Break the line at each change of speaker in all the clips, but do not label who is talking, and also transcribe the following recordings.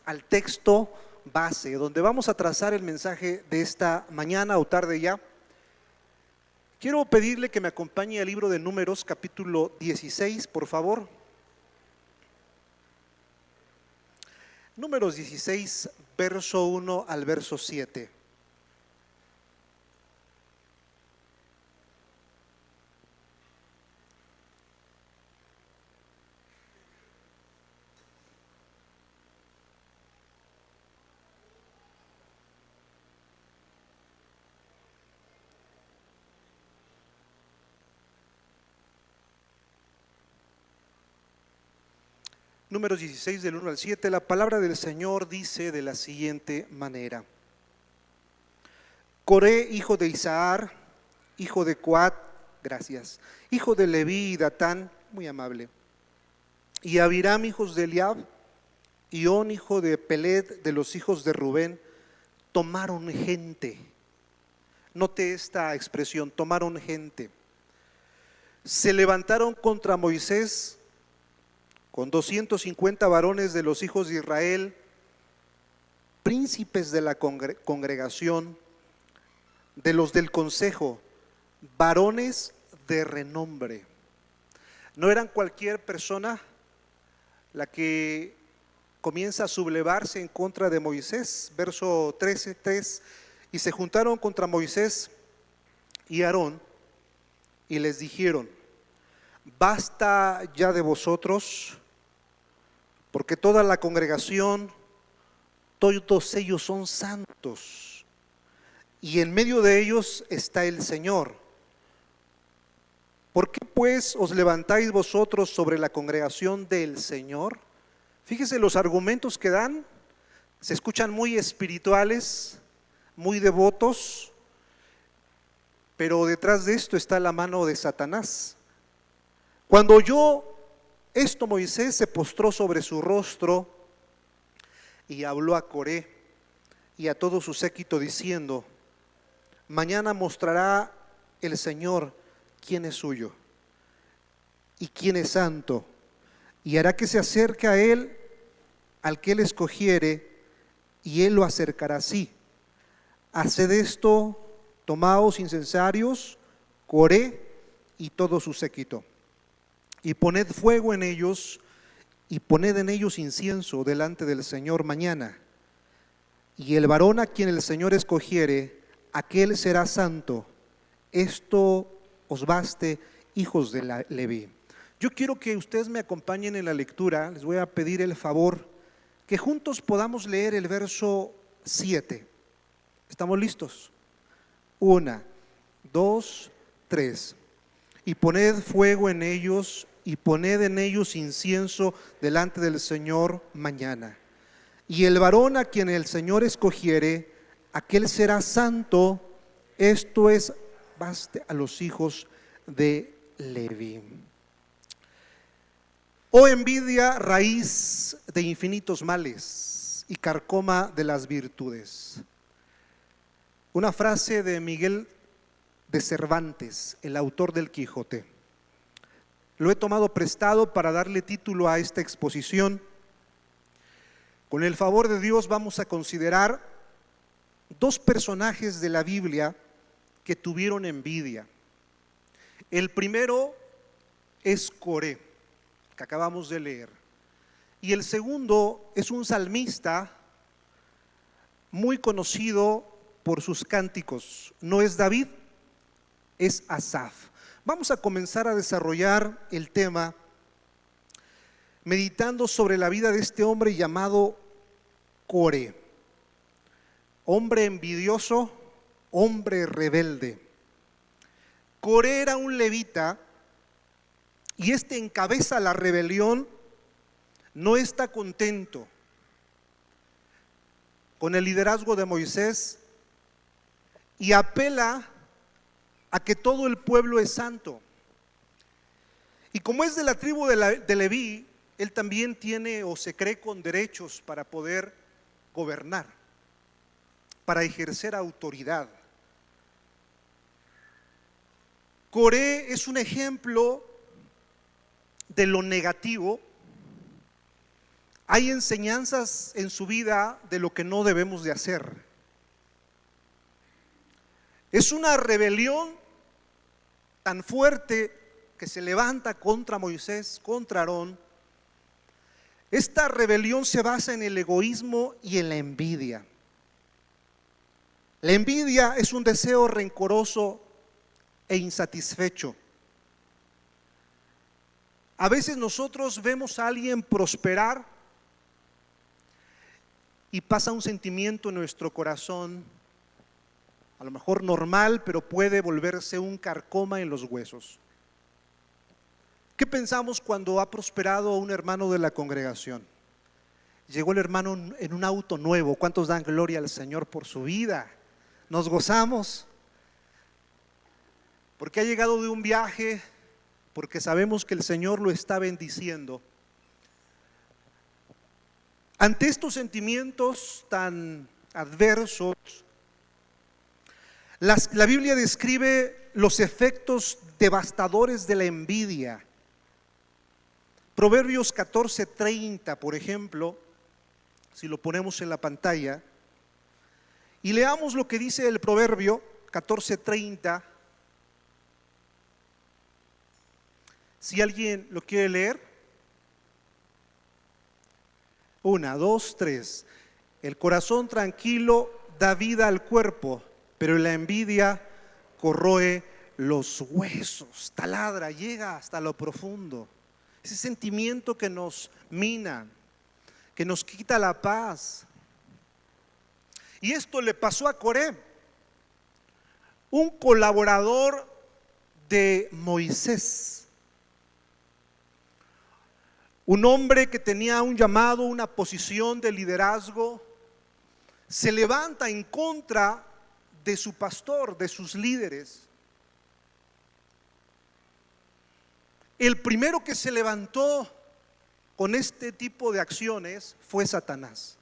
al texto base, donde vamos a trazar el mensaje de esta mañana o tarde ya. Quiero pedirle que me acompañe al libro de Números, capítulo 16, por favor. Números 16, verso 1 al verso 7. Números 16 del 1 al 7, la palabra del Señor dice de la siguiente manera: Coré, hijo de Isahar, hijo de Coat, gracias, hijo de Leví y Datán, muy amable, y Abiram, hijos de Eliab, y On, hijo de Peled, de los hijos de Rubén, tomaron gente. Note esta expresión, tomaron gente. Se levantaron contra Moisés con 250 varones de los hijos de Israel, príncipes de la congregación, de los del consejo, varones de renombre. No eran cualquier persona la que comienza a sublevarse en contra de Moisés. Verso 13:3, y se juntaron contra Moisés y Aarón y les dijeron: basta ya de vosotros, porque toda la congregación, todos ellos son santos, y en medio de ellos está el Señor. ¿Por qué pues os levantáis vosotros sobre la congregación del Señor? Fíjese los argumentos que dan, se escuchan muy espirituales, muy devotos, pero detrás de esto está la mano de Satanás. Cuando oyó esto, Moisés se postró sobre su rostro y habló a Coré y a todo su séquito diciendo: mañana mostrará el Señor quién es suyo y quién es santo, y hará que se acerque a él al que él escogiere, y él lo acercará así. Haced esto, tomaos incensarios, Coré y todo su séquito, y poned fuego en ellos, y poned en ellos incienso delante del Señor mañana. Y el varón a quien el Señor escogiere, aquel será santo. Esto os baste, hijos de Leví. Yo quiero que ustedes me acompañen en la lectura. Les voy a pedir el favor que juntos podamos leer el verso 7. ¿Estamos listos? 1, 2, 3. Y poned fuego en ellos, y poned en ellos incienso delante del Señor mañana. Y el varón a quien el Señor escogiere, aquel será santo. Esto es baste a los hijos de Leví. Oh envidia, raíz de infinitos males y carcoma de las virtudes. Una frase de Miguel de Cervantes, el autor del Quijote. Lo he tomado prestado para darle título a esta exposición. Con el favor de Dios vamos a considerar dos personajes de la Biblia que tuvieron envidia. El primero es Coré, que acabamos de leer, y el segundo es un salmista muy conocido por sus cánticos. No es David, es Asaf. Vamos a comenzar a desarrollar el tema meditando sobre la vida de este hombre llamado Coré, hombre envidioso, hombre rebelde. Coré era un levita y este encabeza la rebelión. No está contento con el liderazgo de Moisés y apela a que todo el pueblo es santo. Y como es de la tribu de Leví, él también tiene o se cree con derechos para poder gobernar, para ejercer autoridad. Coré es un ejemplo de lo negativo Hay enseñanzas en su vida de lo que no debemos de hacer. Es una rebelión tan fuerte que se levanta contra Moisés, contra Aarón. Esta rebelión se basa en el egoísmo y en la envidia. La envidia es un deseo rencoroso e insatisfecho. A veces nosotros vemos a alguien prosperar y pasa un sentimiento en nuestro corazón, a lo mejor normal, pero puede volverse un carcoma en los huesos. ¿Qué pensamos cuando ha prosperado un hermano de la congregación? Llegó el hermano en un auto nuevo. ¿Cuántos dan gloria al Señor por su vida? Nos gozamos porque ha llegado de un viaje, porque sabemos que el Señor lo está bendiciendo. Ante estos sentimientos tan adversos, la Biblia describe los efectos devastadores de la envidia. Proverbios 14:30, por ejemplo, si lo ponemos en la pantalla, y leamos lo que dice el Proverbio 14:30. Si alguien lo quiere leer. 1, 2, 3. El corazón tranquilo da vida al cuerpo, pero la envidia corroe los huesos, taladra, llega hasta lo profundo. Ese sentimiento que nos mina, que nos quita la paz. Y esto le pasó a Coré, un colaborador de Moisés. Un hombre que tenía un llamado, una posición de liderazgo, se levanta en contra de su pastor, de sus líderes. El primero que se levantó con este tipo de acciones fue Satanás.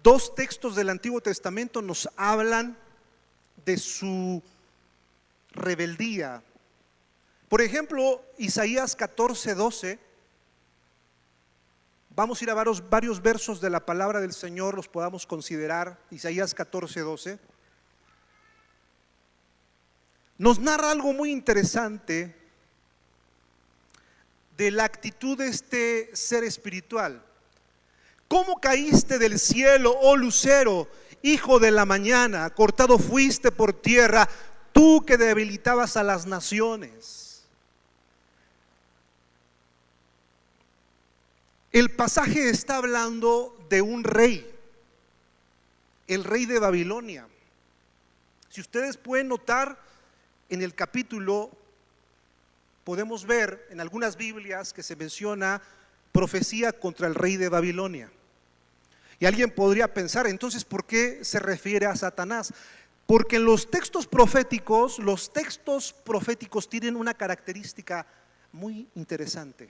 Dos textos del Antiguo Testamento nos hablan de su rebeldía. Por ejemplo, Isaías 14:12. Vamos a ir a varios versos de la palabra del Señor, los podamos considerar. Isaías 14:12 nos narra algo muy interesante de la actitud de este ser espiritual. ¿Cómo caíste del cielo, oh lucero, hijo de la mañana? Cortado fuiste por tierra, tú que debilitabas a las naciones. El pasaje está hablando de un rey, el rey de Babilonia. Si ustedes pueden notar en el capítulo, podemos ver en algunas Biblias que se menciona profecía contra el rey de Babilonia. Y alguien podría pensar, entonces, ¿por qué se refiere a Satanás? Porque en los textos proféticos tienen una característica muy interesante.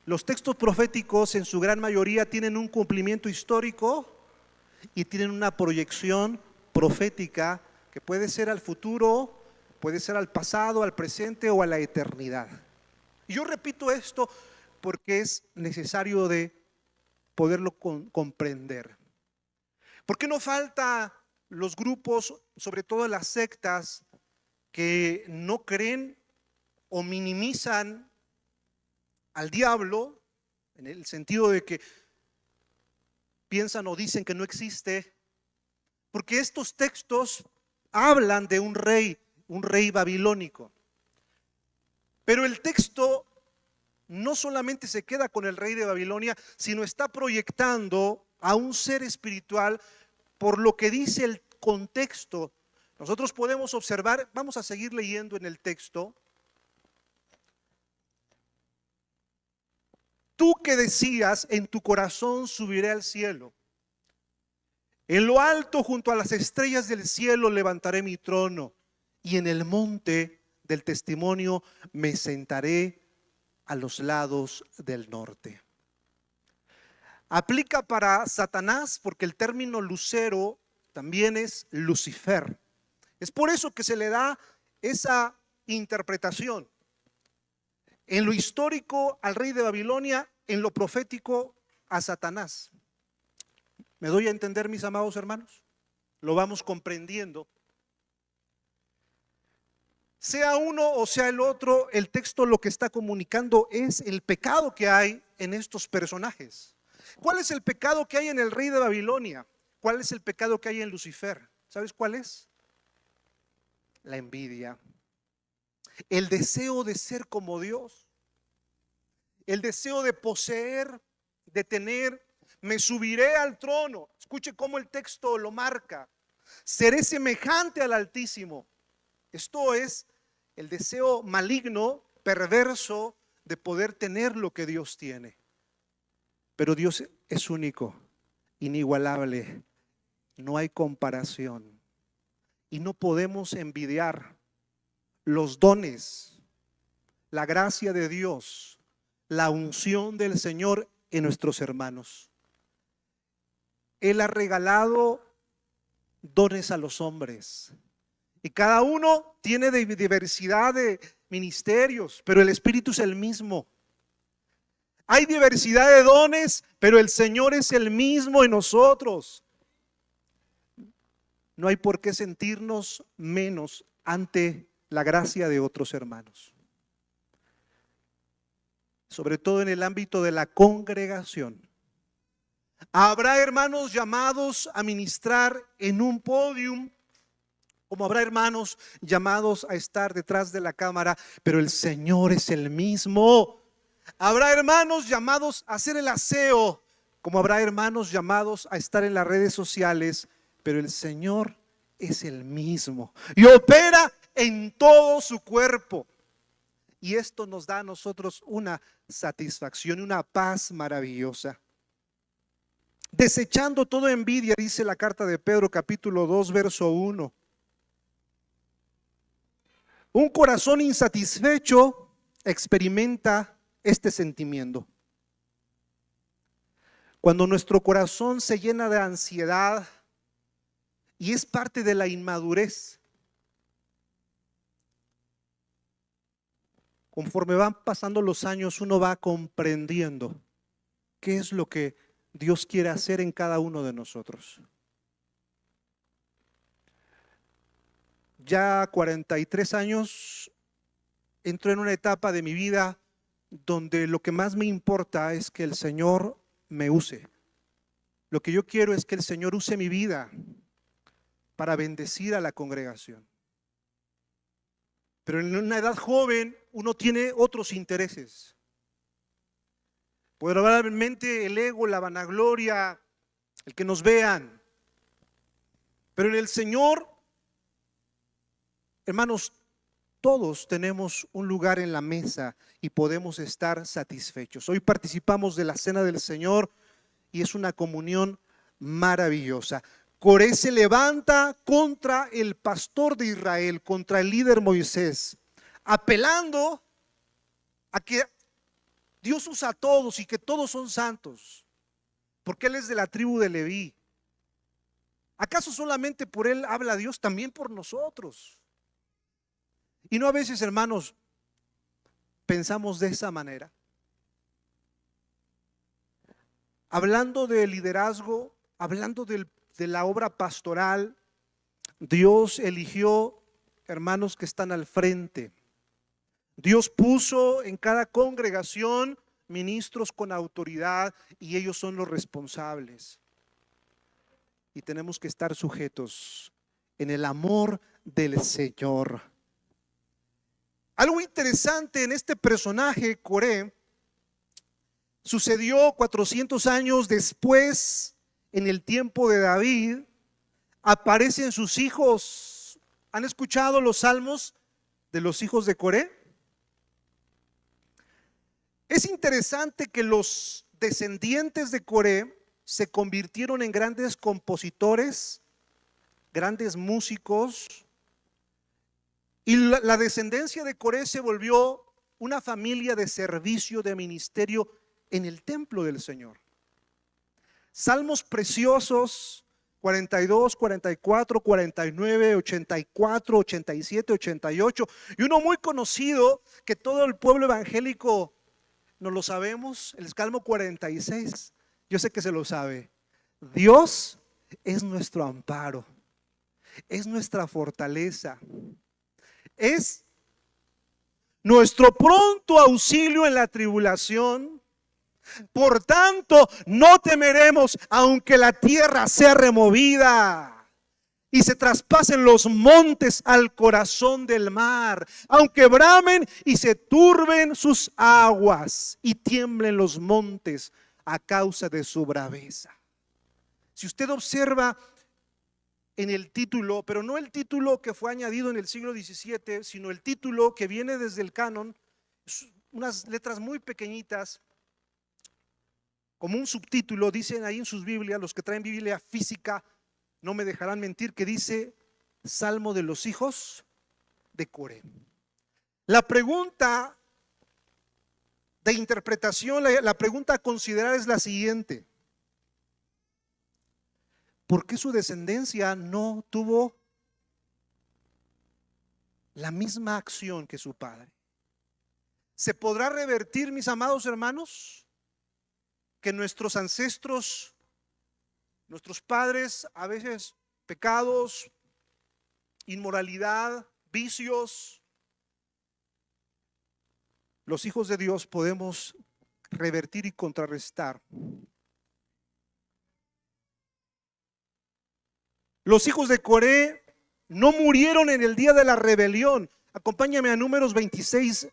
Los textos proféticos en su gran mayoría tienen un cumplimiento histórico y tienen una proyección profética que puede ser al futuro, puede ser al pasado, al presente o a la eternidad. Y yo repito esto porque es necesario de poderlo comprender. ¿Por qué no falta los grupos, sobre todo las sectas, que no creen o minimizan al diablo, en el sentido de que piensan o dicen que no existe? Porque estos textos hablan de un rey babilónico. Pero el texto no solamente se queda con el rey de Babilonia, sino está proyectando a un ser espiritual por lo que dice el contexto. Nosotros podemos observar, vamos a seguir leyendo en el texto. Tú que decías en tu corazón subiré al cielo, en lo alto junto a las estrellas del cielo levantaré mi trono, y en el monte del testimonio me sentaré a los lados del norte. Aplica para Satanás porque el término lucero también es Lucifer. Es por eso que se le da esa interpretación. En lo histórico al rey de Babilonia, en lo profético a Satanás. ¿Me doy a entender, mis amados hermanos? Lo vamos comprendiendo. Sea uno o sea el otro, el texto lo que está comunicando es el pecado que hay en estos personajes. ¿Cuál es el pecado que hay en el rey de Babilonia? ¿Cuál es el pecado que hay en Lucifer? ¿Sabes cuál es? La envidia. El deseo de ser como Dios. El deseo de poseer, de tener. Me subiré al trono. Escuche cómo el texto lo marca. Seré semejante al Altísimo. Esto es el deseo maligno, perverso de poder tener lo que Dios tiene. Pero Dios es único, inigualable, no hay comparación. Y no podemos envidiar los dones, la gracia de Dios, la unción del Señor en nuestros hermanos. Él ha regalado dones a los hombres. Y cada uno tiene diversidad de ministerios, pero el Espíritu es el mismo. Hay diversidad de dones, pero el Señor es el mismo en nosotros. No hay por qué sentirnos menos ante la gracia de otros hermanos. Sobre todo en el ámbito de la congregación. Habrá hermanos llamados a ministrar en un podium, como habrá hermanos llamados a estar detrás de la cámara, pero el Señor es el mismo. Habrá hermanos llamados a hacer el aseo, como habrá hermanos llamados a estar en las redes sociales, pero el Señor es el mismo y opera en todo su cuerpo. Y esto nos da a nosotros una satisfacción y una paz maravillosa. Desechando toda envidia, dice la carta de Pedro, capítulo 2, verso 1. Un corazón insatisfecho experimenta este sentimiento. Cuando nuestro corazón se llena de ansiedad, y es parte de la inmadurez, conforme van pasando los años, uno va comprendiendo qué es lo que Dios quiere hacer en cada uno de nosotros. Ya 43 años entro en una etapa de mi vida donde lo que más me importa es que el Señor me use. Lo que yo quiero es que el Señor use mi vida para bendecir a la congregación. Pero en una edad joven uno tiene otros intereses. Probablemente el ego, la vanagloria, el que nos vean. Pero en el Señor, hermanos, todos tenemos un lugar en la mesa y podemos estar satisfechos. Hoy participamos de la cena del Señor y es una comunión maravillosa. Coré se levanta contra el pastor de Israel, contra el líder Moisés, apelando a que Dios usa a todos y que todos son santos, porque Él es de la tribu de Leví. ¿Acaso solamente por Él habla Dios? También por nosotros. Y no a veces, hermanos, pensamos de esa manera. Hablando de liderazgo, hablando de la obra pastoral, Dios eligió hermanos que están al frente. Dios puso en cada congregación ministros con autoridad y ellos son los responsables. Y tenemos que estar sujetos en el amor del Señor. Algo interesante en este personaje, Coré, sucedió 400 años después, en el tiempo de David. Aparecen sus hijos. ¿Han escuchado los salmos de los hijos de Coré? Es interesante que los descendientes de Coré se convirtieron en grandes compositores, grandes músicos, y la descendencia de Coré se volvió una familia de servicio, de ministerio en el templo del Señor. Salmos preciosos 42, 44, 49, 84, 87, 88. Y uno muy conocido que todo el pueblo evangélico no lo sabemos, el Salmo 46. Yo sé que se lo sabe. Dios es nuestro amparo, es nuestra fortaleza, es nuestro pronto auxilio en la tribulación. Por tanto, no temeremos, aunque la tierra sea removida y se traspasen los montes al corazón del mar, aunque bramen y se turben sus aguas y tiemblen los montes a causa de su braveza. Si usted observa en el título, pero no el título que fue añadido en el siglo XVII, sino el título que viene desde el canon, unas letras muy pequeñitas, como un subtítulo, dicen ahí en sus Biblias, los que traen Biblia física no me dejarán mentir, que dice Salmo de los hijos de Coré. La pregunta de interpretación, la pregunta a considerar es la siguiente: ¿por qué su descendencia no tuvo la misma acción que su padre? ¿Se podrá revertir, mis amados hermanos, que nuestros ancestros, nuestros padres, a veces pecados, inmoralidad, vicios, los hijos de Dios podemos revertir y contrarrestar? Los hijos de Coré no murieron en el día de la rebelión. Acompáñame a Números 26,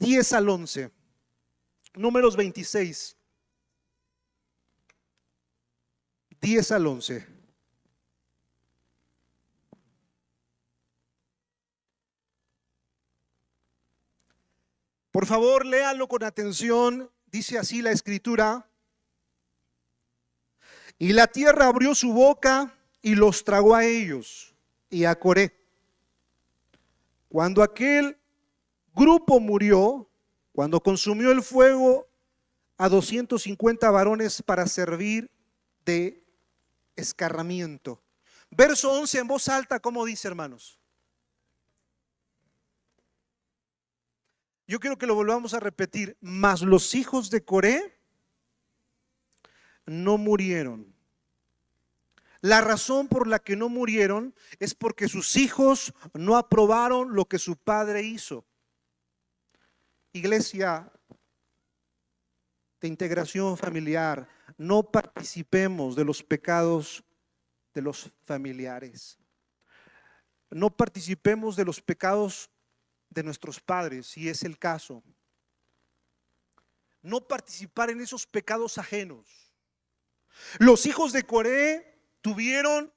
10 al 11. Números 26. 10 al 11. Por favor, léalo con atención. Dice así la escritura: y la tierra abrió su boca y los tragó a ellos y a Coré. Cuando aquel grupo murió, cuando consumió el fuego a 250 varones para servir de escarramiento. Verso 11 en voz alta, ¿cómo dice, hermanos? Yo quiero que lo volvamos a repetir. Mas los hijos de Coré no murieron. La razón por la que no murieron es porque sus hijos no aprobaron lo que su padre hizo. Iglesia de integración familiar, no participemos de los pecados de los familiares. No participemos de los pecados de nuestros padres, si es el caso. No participar en esos pecados ajenos. Los hijos de Coré tuvieron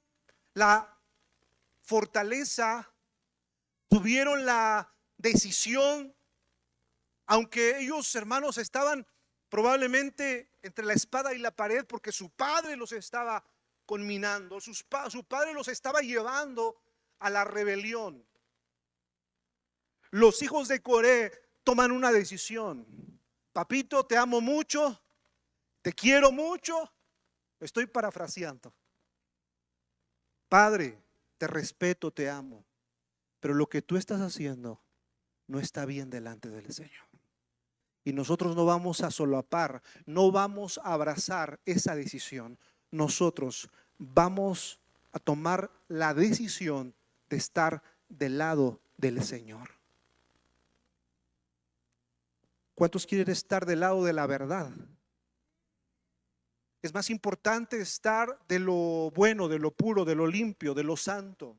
la fortaleza, tuvieron la decisión, aunque ellos, hermanos, estaban probablemente entre la espada y la pared, porque su padre los estaba conminando, su padre los estaba llevando a la rebelión. Los hijos de Coré toman una decisión: papito, te amo mucho, te quiero mucho. Estoy parafraseando. Padre, te respeto, te amo, pero lo que tú estás haciendo no está bien delante del Señor. Y nosotros no vamos a solapar, no vamos a abrazar esa decisión. Nosotros vamos a tomar la decisión de estar del lado del Señor. ¿Cuántos quieren estar del lado de la verdad? Es más importante estar de lo bueno, de lo puro, de lo limpio, de lo santo,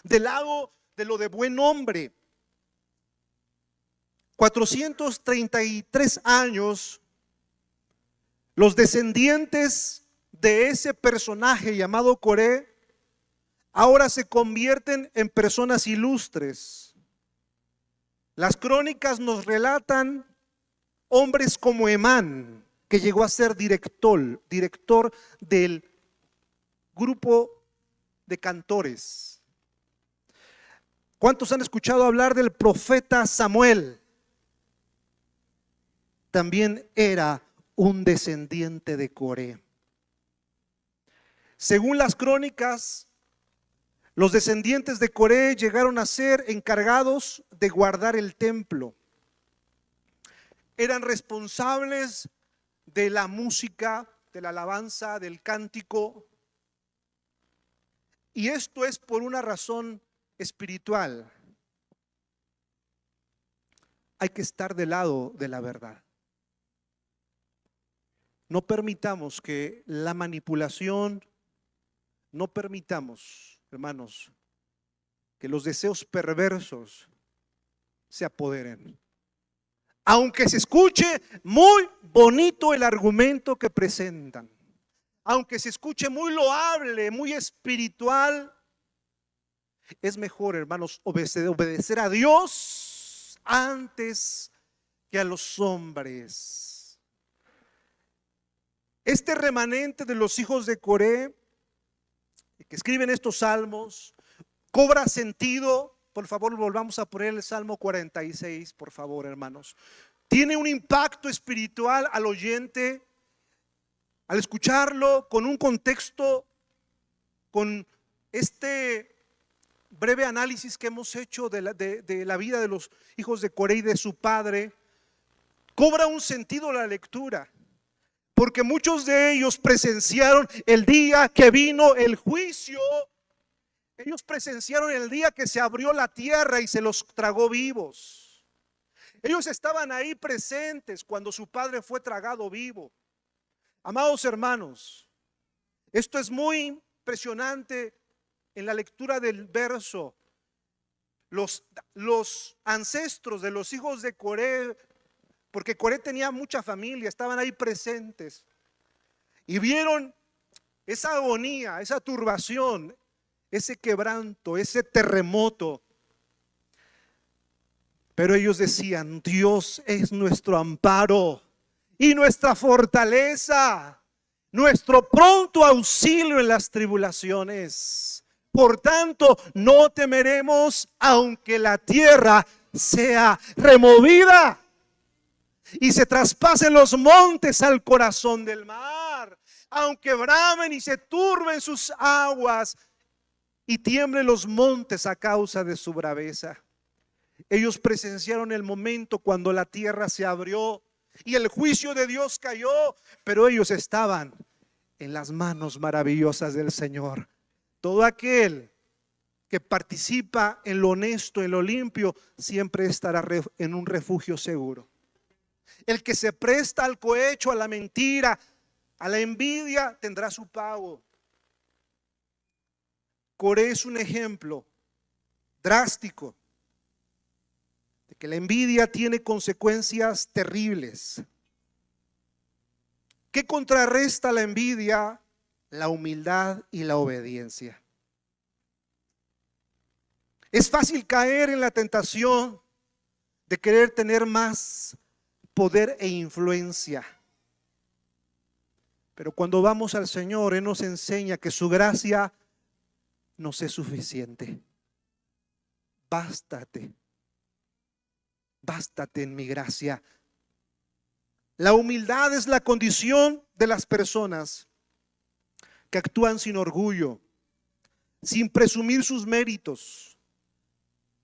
del lado de lo de buen hombre. 433 años, los descendientes de ese personaje llamado Coré ahora se convierten en personas ilustres. Las crónicas nos relatan hombres como Emán, que llegó a ser director del grupo de cantores. ¿Cuántos han escuchado hablar del profeta Samuel? También era un descendiente de Coré. Según las crónicas, los descendientes de Coré llegaron a ser encargados de guardar el templo. Eran responsables de la música, de la alabanza, del cántico. Y esto es por una razón espiritual. Hay que estar del lado de la verdad. No permitamos que la manipulación, no permitamos, hermanos, que los deseos perversos se apoderen. Aunque se escuche muy bonito el argumento que presentan, aunque se escuche muy loable, muy espiritual, es mejor, hermanos, obedecer a Dios antes que a los hombres. Este remanente de los hijos de Coré que escriben estos salmos cobra sentido. Por favor, volvamos a poner el Salmo 46, por favor, hermanos. Tiene un impacto espiritual al oyente al escucharlo con un contexto, con este breve análisis que hemos hecho de la vida de los hijos de Coré y de su padre. Cobra un sentido la lectura, porque muchos de ellos presenciaron el día que vino el juicio. Ellos presenciaron el día que se abrió la tierra y se los tragó vivos. Ellos estaban ahí presentes cuando su padre fue tragado vivo. Amados hermanos, esto es muy impresionante en la lectura del verso. Los ancestros de los hijos de Coré, porque Coré tenía mucha familia, estaban ahí presentes y vieron esa agonía, esa turbación, ese quebranto, ese terremoto. Pero ellos decían: Dios es nuestro amparo y nuestra fortaleza, nuestro pronto auxilio en las tribulaciones. Por tanto, no temeremos aunque la tierra sea removida y se traspasen los montes al corazón del mar, aunque bramen y se turben sus aguas y tiemblen los montes a causa de su braveza. Ellos presenciaron el momento cuando la tierra se abrió y el juicio de Dios cayó, pero ellos estaban en las manos maravillosas del Señor. Todo aquel que participa en lo honesto, en lo limpio, siempre estará en un refugio seguro. El que se presta al cohecho, a la mentira, a la envidia, tendrá su pago. Coré es un ejemplo drástico de que la envidia tiene consecuencias terribles. ¿Qué contrarresta la envidia? La humildad y la obediencia. Es fácil caer en la tentación de querer tener más poder e influencia. Pero cuando vamos al Señor, Él nos enseña que su gracia nos es suficiente. Bástate en mi gracia. La humildad es la condición de las personas que actúan sin orgullo, sin presumir sus méritos,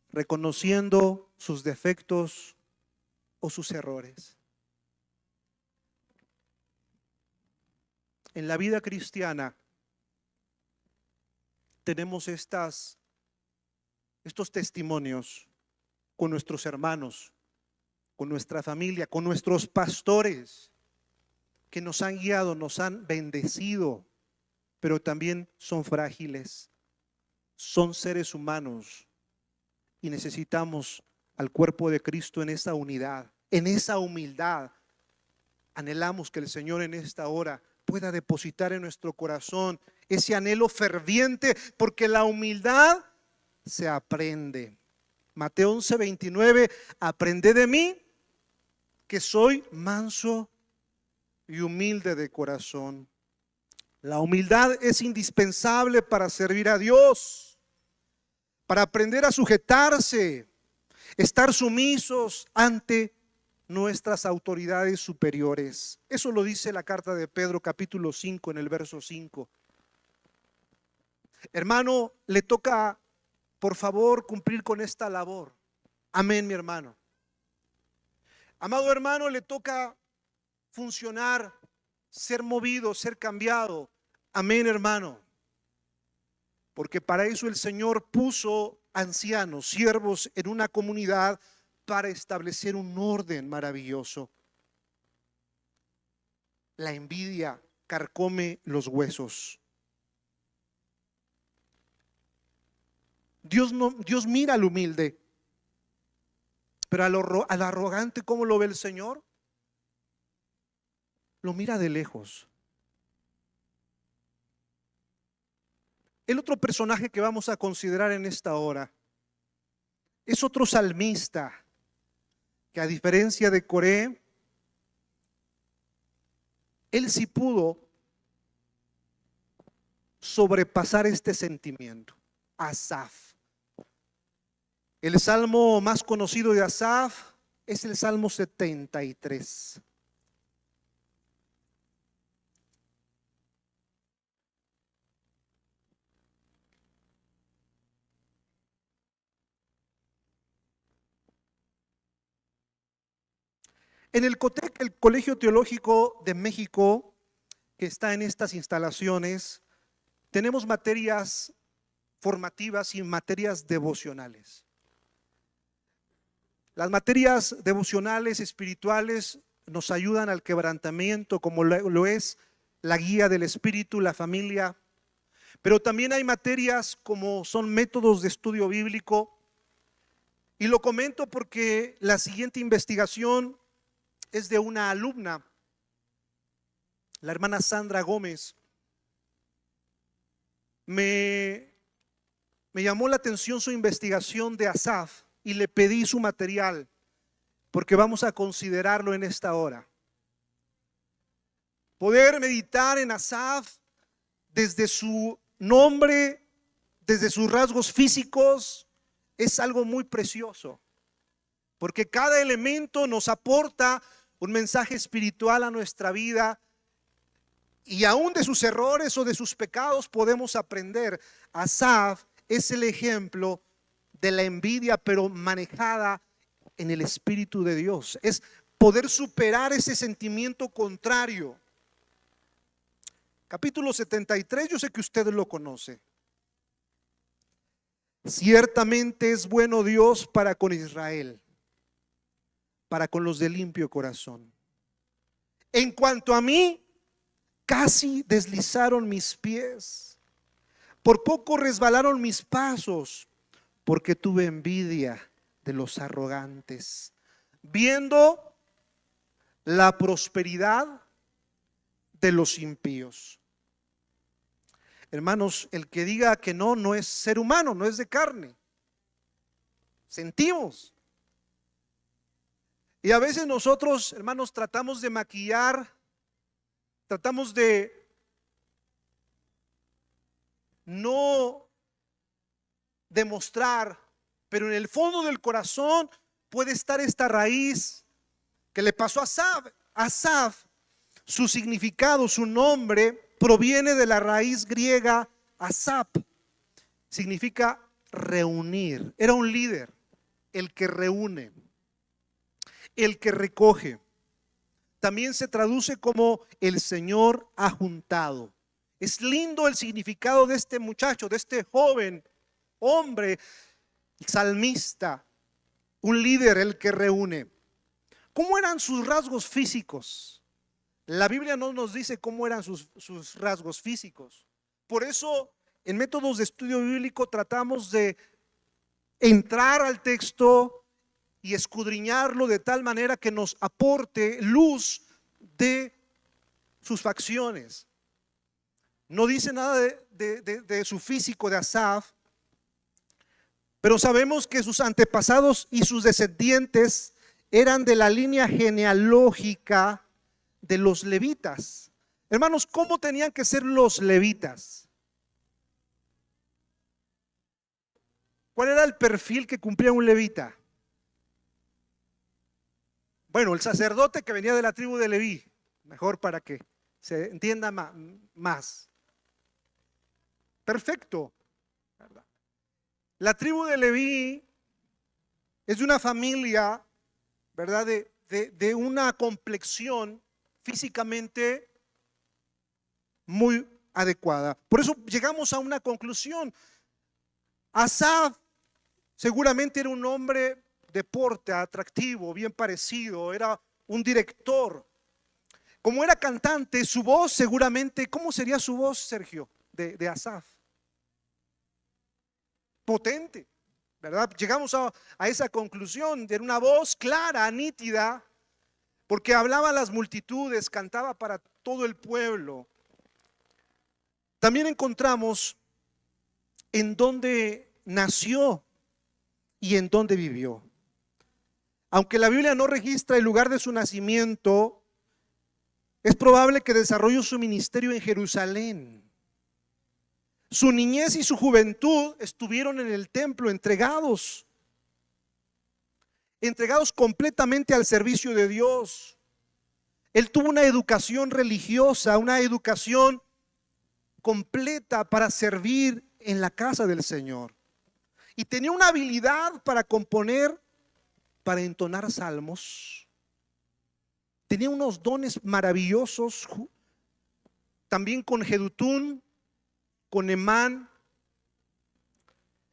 reconociendo sus defectos o sus errores. En la vida cristiana tenemos estos testimonios con nuestros hermanos, con nuestra familia, con nuestros pastores que nos han guiado, nos han bendecido, pero también son frágiles, son seres humanos y necesitamos al cuerpo de Cristo en esa unidad, en esa humildad. Anhelamos que el Señor en esta hora pueda depositar en nuestro corazón ese anhelo ferviente, porque la humildad se aprende. Mateo 11:29, aprended de mí que soy manso y humilde de corazón. La humildad es indispensable para servir a Dios, para aprender a sujetarse, estar sumisos ante nuestras autoridades superiores. Eso lo dice la carta de Pedro capítulo 5 en el verso 5. Hermano, le toca, por favor, cumplir con esta labor. Amén, mi hermano. Amado hermano, le toca funcionar, ser movido, ser cambiado. Amén, hermano. Porque para eso el Señor puso ancianos, siervos en una comunidad para establecer un orden maravilloso. La envidia carcome los huesos. Dios mira al humilde, pero al arrogante, ¿cómo lo ve el Señor? Lo mira de lejos. El otro personaje que vamos a considerar en esta hora es otro salmista que, a diferencia de Coré, él sí pudo sobrepasar este sentimiento. Asaf. El salmo más conocido de Asaf es el Salmo 73. En el COTEC, el Colegio Teológico de México, que está en estas instalaciones, tenemos materias formativas y materias devocionales. Las materias devocionales espirituales nos ayudan al quebrantamiento, como lo es la guía del espíritu, la familia. Pero también hay materias como son métodos de estudio bíblico. Y lo comento porque la siguiente investigación es de una alumna, la hermana Sandra Gómez. Me llamó la atención su investigación de Asaf y le pedí su material porque vamos a considerarlo en esta hora. Poder meditar en Asaf desde su nombre, desde sus rasgos físicos, es algo muy precioso, porque cada elemento nos aporta un mensaje espiritual a nuestra vida, y aún de sus errores o de sus pecados podemos aprender. Asaf es el ejemplo de la envidia, pero manejada en el Espíritu de Dios. Es poder superar ese sentimiento contrario. Capítulo 73, yo sé que usted lo conoce. Ciertamente es bueno Dios para con Israel, para con los de limpio corazón. En cuanto a mí, casi deslizaron mis pies, por poco resbalaron mis pasos, porque tuve envidia de los arrogantes, viendo la prosperidad de los impíos. Hermanos, el que diga que no, no es ser humano, no es de carne. Sentimos. Y a veces nosotros, hermanos, tratamos de maquillar, tratamos de no demostrar, pero en el fondo del corazón puede estar esta raíz que le pasó a Asaf. Asaf, su significado, su nombre proviene de la raíz griega asap, significa reunir. Era un líder, el que reúne, el que recoge. También se traduce como el Señor ha juntado. Es lindo el significado de este muchacho, de este joven hombre salmista, un líder, el que reúne. ¿Cómo eran sus rasgos físicos? La Biblia no nos dice cómo eran sus rasgos físicos. Por eso, en métodos de estudio bíblico tratamos de entrar al texto y escudriñarlo de tal manera que nos aporte luz de sus facciones. No dice nada de su físico de Asaf, pero sabemos que sus antepasados y sus descendientes eran de la línea genealógica de los levitas. Hermanos, ¿cómo tenían que ser los levitas? ¿Cuál era el perfil que cumplía un levita? Bueno, el sacerdote que venía de la tribu de Leví, mejor para que se entienda más. perfecto, ¿verdad? La tribu de Leví es de una familia, ¿verdad? De una complexión físicamente muy adecuada. Por eso llegamos a una conclusión. Asaf seguramente era un hombre de porte atractivo, bien parecido, era un director. Como era cantante, su voz seguramente, ¿cómo sería su voz, Sergio, de Asaf? Potente, ¿verdad? Llegamos a esa conclusión de una voz clara, nítida, porque hablaba a las multitudes, cantaba para todo el pueblo. También encontramos en dónde nació y en dónde vivió. Aunque la Biblia no registra el lugar de su nacimiento, es probable que desarrolló su ministerio en Jerusalén. Su niñez y su juventud estuvieron en el templo, entregados completamente al servicio de Dios. Él tuvo una educación religiosa, una educación completa para servir en la casa del Señor. Y tenía una habilidad para componer, para entonar salmos. Tenía unos dones maravillosos, también con Jedutún, con Emán.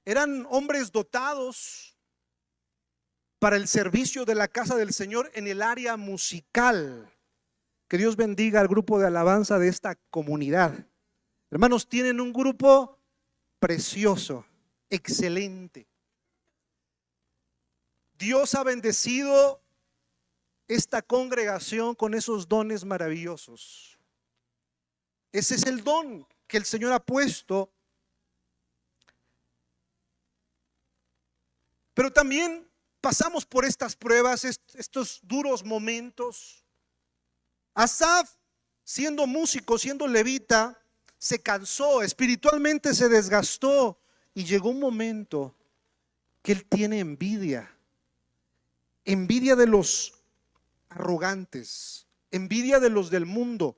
Eran hombres dotados para el servicio de la casa del Señor en el área musical. Que Dios bendiga al grupo de alabanza de esta comunidad. Hermanos, tienen un grupo precioso, excelente. Dios ha bendecido esta congregación con esos dones maravillosos. Ese es el don que el Señor ha puesto. Pero también pasamos por estas pruebas, estos duros momentos. Asaf, siendo músico, siendo levita, se cansó, espiritualmente se desgastó y llegó un momento que él tiene envidia de los arrogantes, envidia de los del mundo.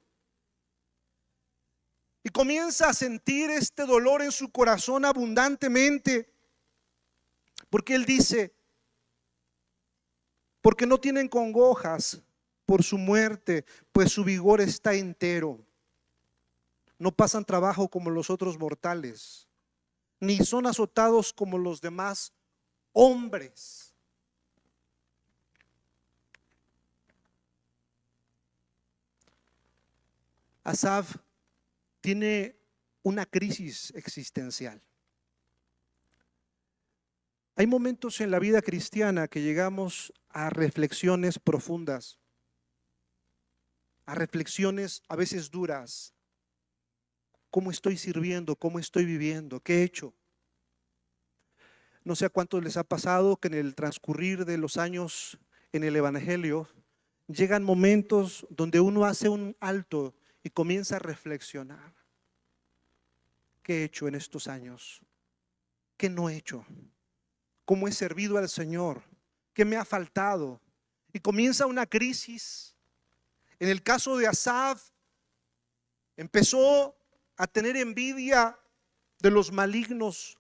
Y comienza a sentir este dolor en su corazón abundantemente, porque él dice, porque no tienen congojas por su muerte, pues su vigor está entero. No pasan trabajo como los otros mortales, ni son azotados como los demás hombres. Asaf tiene una crisis existencial. Hay momentos en la vida cristiana que llegamos a reflexiones profundas, a reflexiones a veces duras. ¿Cómo estoy sirviendo? ¿Cómo estoy viviendo? ¿Qué he hecho? No sé a cuántos les ha pasado que en el transcurrir de los años en el Evangelio llegan momentos donde uno hace un alto y comienza a reflexionar. ¿Qué he hecho en estos años? ¿Qué no he hecho? ¿Cómo he servido al Señor? ¿Qué me ha faltado? Y comienza una crisis. En el caso de Asaf, empezó a tener envidia de los malignos.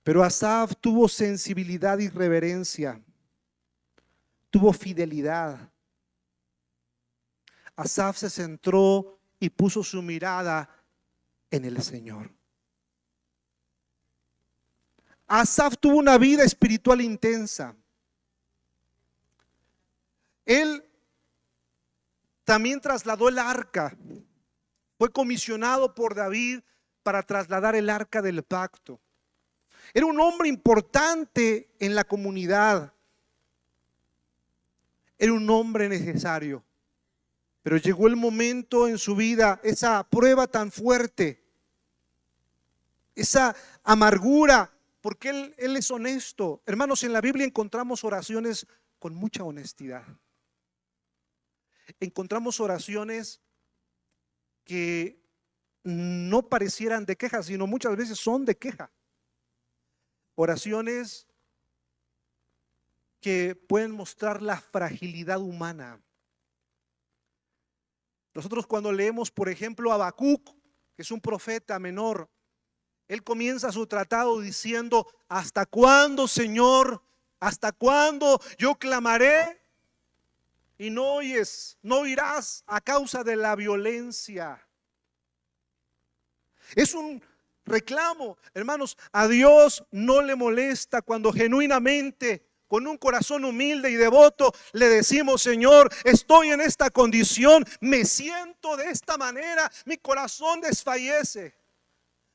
Pero Asaf tuvo sensibilidad y reverencia, tuvo fidelidad. Asaf se centró y puso su mirada en el Señor. Asaf tuvo una vida espiritual intensa. Él también trasladó el arca. Fue comisionado por David para trasladar el arca del pacto. Era un hombre importante en la comunidad. Era un hombre necesario. Pero llegó el momento en su vida, esa prueba tan fuerte, esa amargura, porque él es honesto. Hermanos, en la Biblia encontramos oraciones con mucha honestidad. Encontramos oraciones que no parecieran de queja, sino muchas veces son de queja. Oraciones que pueden mostrar la fragilidad humana. Nosotros cuando leemos, por ejemplo, a Habacuc, que es un profeta menor, él comienza su tratado diciendo: ¿hasta cuándo, Señor? ¿Hasta cuándo yo clamaré y no oyes? No oirás a causa de la violencia. Es un reclamo, hermanos. A Dios no le molesta cuando genuinamente, con un corazón humilde y devoto, le decimos: Señor, estoy en esta condición, me siento de esta manera, mi corazón desfallece,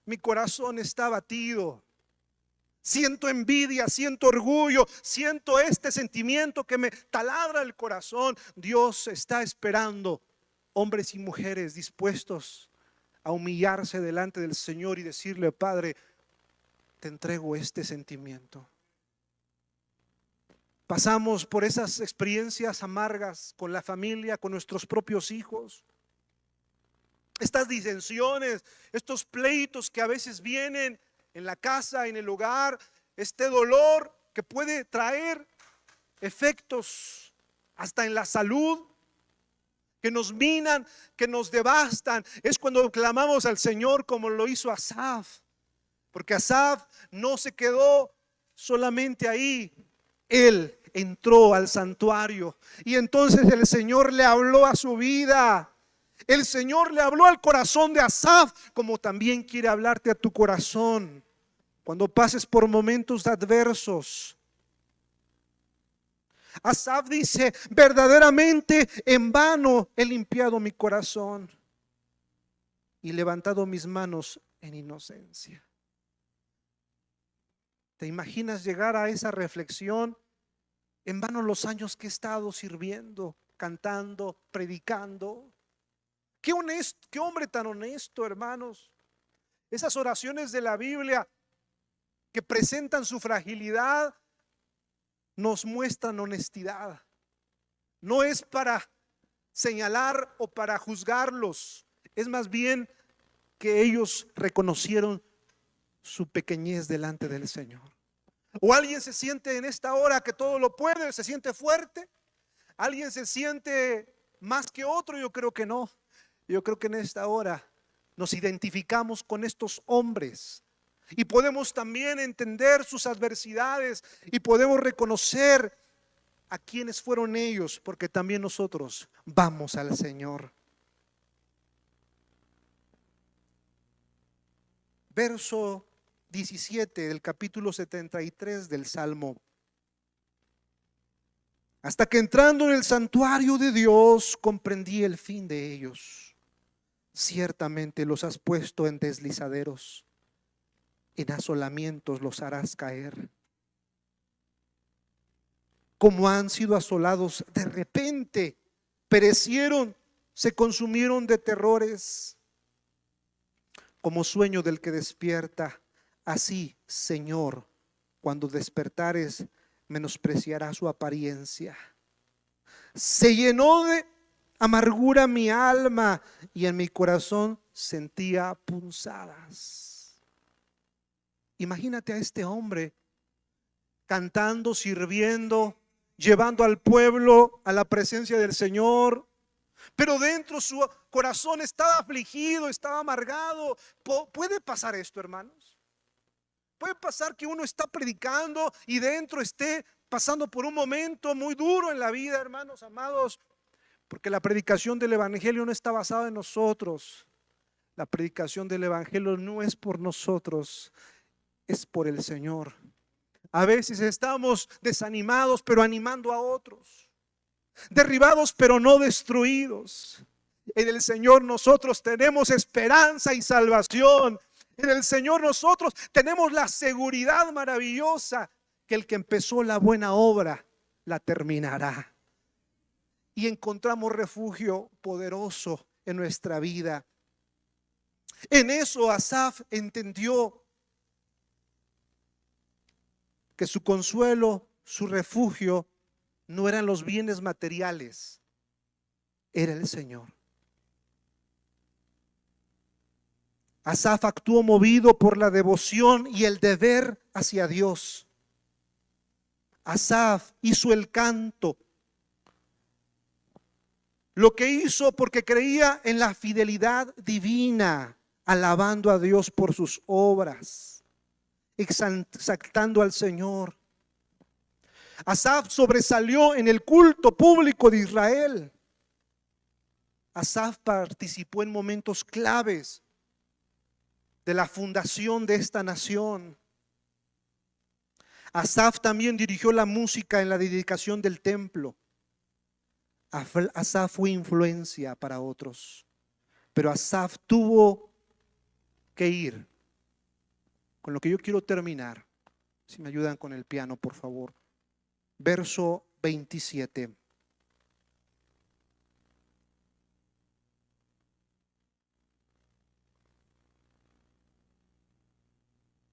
mi corazón está abatido, siento envidia, siento orgullo, siento este sentimiento que me taladra el corazón. Dios está esperando hombres y mujeres dispuestos a humillarse delante del Señor y decirle: Padre, te entrego este sentimiento. Pasamos por esas experiencias amargas con la familia, con nuestros propios hijos. Estas disensiones, estos pleitos que a veces vienen en la casa, en el hogar, este dolor que puede traer efectos hasta en la salud, que nos minan, que nos devastan. Es cuando clamamos al Señor como lo hizo Asaf, porque Asaf no se quedó solamente ahí. Él entró al santuario y entonces el Señor le habló a su vida. El Señor le habló al corazón de Asaf, como también quiere hablarte a tu corazón cuando pases por momentos adversos. Asaf dice: verdaderamente en vano he limpiado mi corazón y levantado mis manos en inocencia. ¿Te imaginas llegar a esa reflexión? En vano los años que he estado sirviendo, cantando, predicando. Qué honesto, qué hombre tan honesto, hermanos. Esas oraciones de la Biblia que presentan su fragilidad nos muestran honestidad. No es para señalar o para juzgarlos, es más bien que ellos reconocieron su pequeñez delante del Señor. O alguien se siente en esta hora que todo lo puede, se siente fuerte. Alguien se siente más que otro. Yo creo que no. Yo creo que en esta hora nos identificamos con estos hombres y podemos también entender sus adversidades y podemos reconocer a quienes fueron ellos, porque también nosotros vamos al Señor. Verso 17 del capítulo 73 del Salmo. Hasta que entrando en el santuario de Dios comprendí el fin de ellos. Ciertamente los has puesto en deslizaderos, en asolamientos los harás caer. Como han sido asolados de repente, perecieron, se consumieron de terrores. Como sueño del que despierta, así, Señor, cuando despertares, menospreciará su apariencia. Se llenó de amargura mi alma y en mi corazón sentía punzadas. Imagínate a este hombre cantando, sirviendo, llevando al pueblo a la presencia del Señor, pero dentro su corazón estaba afligido, estaba amargado. ¿Puede pasar esto, hermanos? Puede pasar que uno está predicando y dentro esté pasando por un momento muy duro en la vida, hermanos amados, porque la predicación del evangelio no está basada en nosotros. La predicación del evangelio no es por nosotros, es por el Señor. A veces estamos desanimados, pero animando a otros, derribados, pero no destruidos. En el Señor nosotros tenemos esperanza y salvación. En el Señor nosotros tenemos la seguridad maravillosa que el que empezó la buena obra la terminará. Y encontramos refugio poderoso en nuestra vida. En eso Asaf entendió que su consuelo, su refugio, no eran los bienes materiales, era el Señor. Asaf actuó movido por la devoción y el deber hacia Dios. Asaf hizo el canto. Lo que hizo porque creía en la fidelidad divina. alabando a Dios por sus obras, exaltando al Señor. Asaf sobresalió en el culto público de Israel. Asaf participó en momentos claves de la fundación de esta nación. Asaf también dirigió la música en la dedicación del templo. Asaf fue influencia para otros, pero Asaf tuvo que ir. Con lo que yo quiero terminar, si me ayudan con el piano, por favor. Verso 27.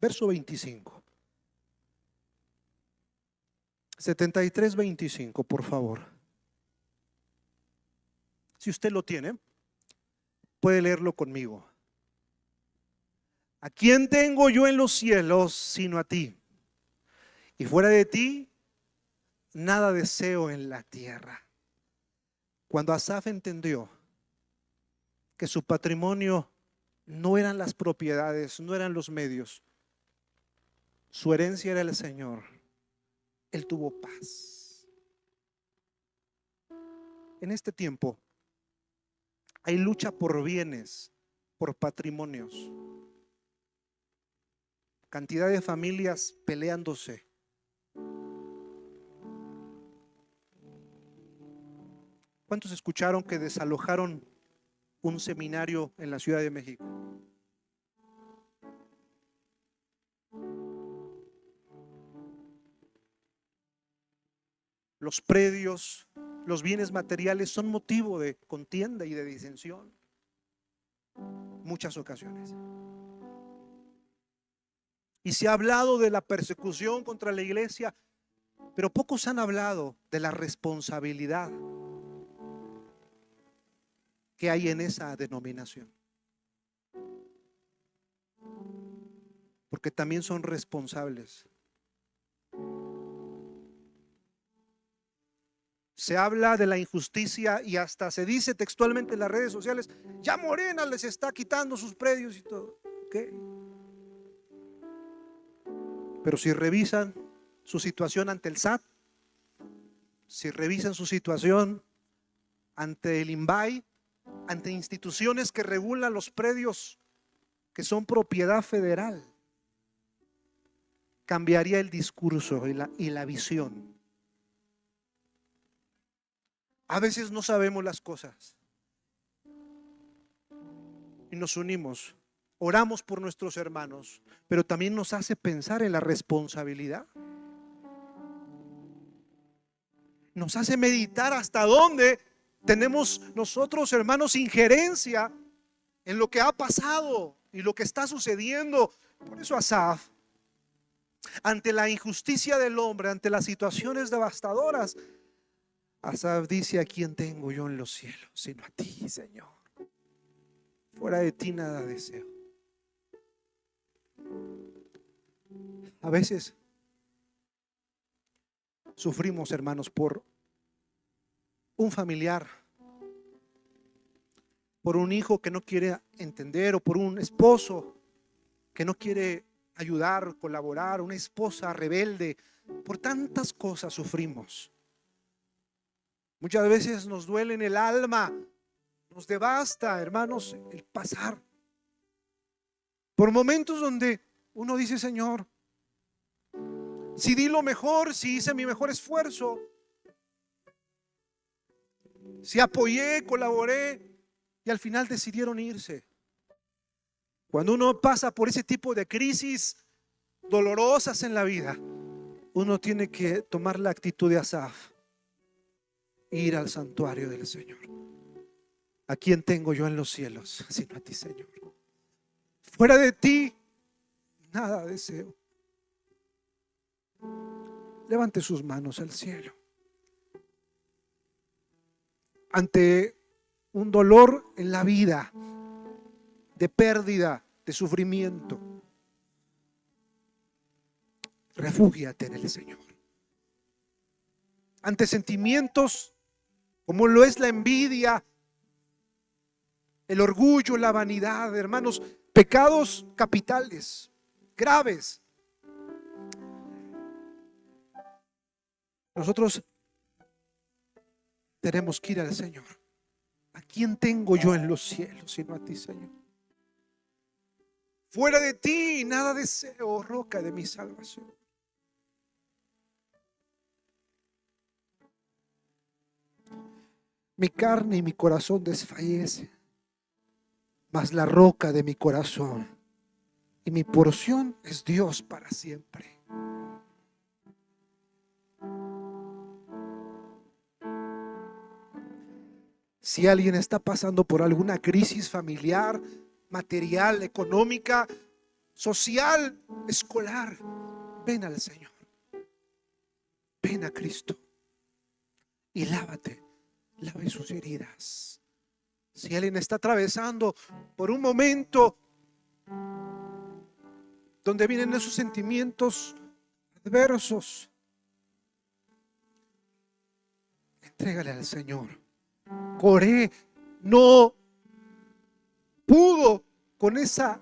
Verso 25. 73:25, por favor. Si usted lo tiene, puede leerlo conmigo. ¿A quién tengo yo en los cielos sino a ti? Y fuera de ti, nada deseo en la tierra. Cuando Asaf entendió que su patrimonio no eran las propiedades, no eran los medios, su herencia era el Señor, él tuvo paz. En este tiempo hay lucha por bienes, por patrimonios. Cantidad de familias peleándose. ¿Cuántos escucharon que desalojaron un seminario en la Ciudad de México? Los predios, los bienes materiales son motivo de contienda y de disensión. Muchas ocasiones. Y se ha hablado de la persecución contra la iglesia, pero pocos han hablado de la responsabilidad que hay en esa denominación. Porque también son responsables. Se habla de la injusticia y hasta se dice textualmente en las redes sociales: ya Morena les está quitando sus predios y todo. ¿Qué? Pero si revisan su situación ante el SAT, si revisan su situación ante el INVAI, ante instituciones que regulan los predios que son propiedad federal, cambiaría el discurso y la visión. A veces no sabemos las cosas y nos unimos, oramos por nuestros hermanos, pero también nos hace pensar en la responsabilidad. Nos hace meditar hasta dónde tenemos nosotros, hermanos, injerencia en lo que ha pasado y lo que está sucediendo. Por eso Asaf, ante la injusticia del hombre, ante las situaciones devastadoras, Asaf dice: ¿a quién tengo yo en los cielos sino a ti, Señor? Fuera de ti nada deseo. A veces sufrimos, hermanos, por un familiar, por un hijo que no quiere entender, o por un esposo que no quiere ayudar, colaborar, una esposa rebelde. Por tantas cosas sufrimos. Muchas veces nos duele en el alma, nos devasta, hermanos, el pasar por momentos donde uno dice: Señor, si di lo mejor, si hice mi mejor esfuerzo, si apoyé, colaboré, y al final decidieron irse. Cuando uno pasa por ese tipo de crisis dolorosas en la vida, uno tiene que tomar la actitud de Asaf, ir al santuario del Señor. ¿A quién tengo yo en los cielos sino a ti, Señor? Fuera de ti nada deseo. Levante sus manos al cielo. Ante un dolor en la vida, de pérdida, de sufrimiento, refúgiate en el Señor. Ante sentimientos como lo es la envidia, el orgullo, la vanidad, hermanos, pecados capitales, graves. Nosotros tenemos que ir al Señor. ¿A quién tengo yo en los cielos sino a ti, Señor? Fuera de ti nada deseo, roca de mi salvación. Mi carne y mi corazón desfallece, mas la roca de mi corazón y mi porción es Dios para siempre. Si alguien está pasando por alguna crisis familiar, material, económica, social, escolar, ven al Señor. Ven a Cristo y lávate, lave sus heridas. Si alguien está atravesando por un momento donde vienen esos sentimientos adversos, entrégale al Señor. Coré no pudo con esa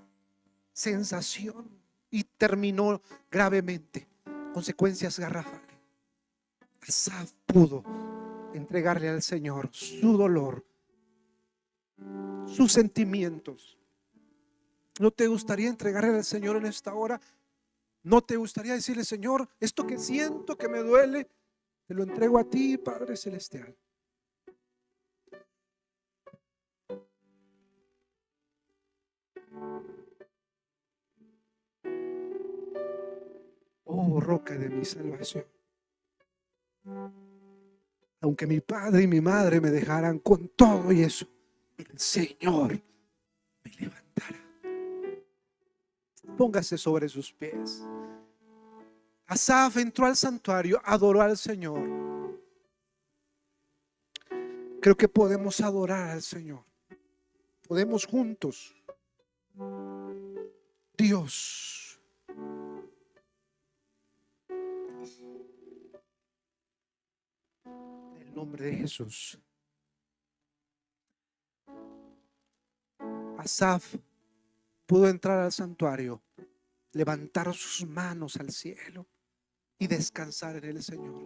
sensación y terminó gravemente, consecuencias garrafales. Asaf pudo entregarle al Señor su dolor, sus sentimientos. ¿No te gustaría entregarle al Señor en esta hora? ¿No te gustaría decirle: Señor, esto que siento, que me duele, te lo entrego a ti, Padre Celestial? Oh, roca de mi salvación. Aunque mi padre y mi madre me dejaran, con todo y eso, el Señor me levantará. Póngase sobre sus pies. Asaf entró al santuario, adoró al Señor. Creo que podemos adorar al Señor. Podemos juntos. Dios, en el nombre de Jesús. Asaf pudo entrar al santuario, levantar sus manos al cielo y descansar en el Señor.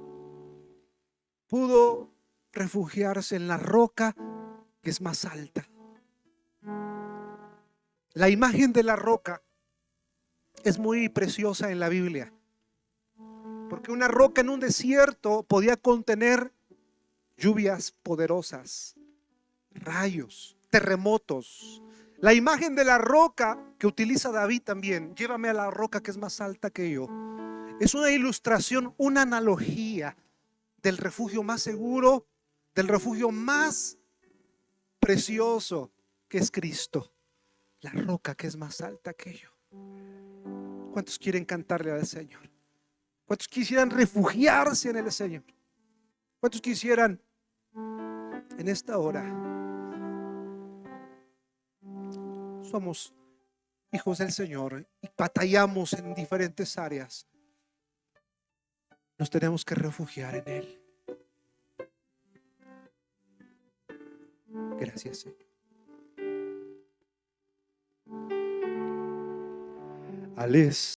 Pudo refugiarse en la roca que es más alta. La imagen de la roca es muy preciosa en la Biblia, porque una roca en un desierto podía contener lluvias poderosas, rayos, terremotos. La imagen de la roca que utiliza David también, llévame a la roca que es más alta que yo, es una ilustración, una analogía del refugio más seguro, del refugio más precioso, que es Cristo, la roca que es más alta que yo. ¿Cuántos quieren cantarle al Señor? ¿Cuántos quisieran refugiarse en el Señor? ¿Cuántos quisieran en esta hora? Somos hijos del Señor y batallamos en diferentes áreas. Nos tenemos que refugiar en Él. Gracias, Señor. Aleluya.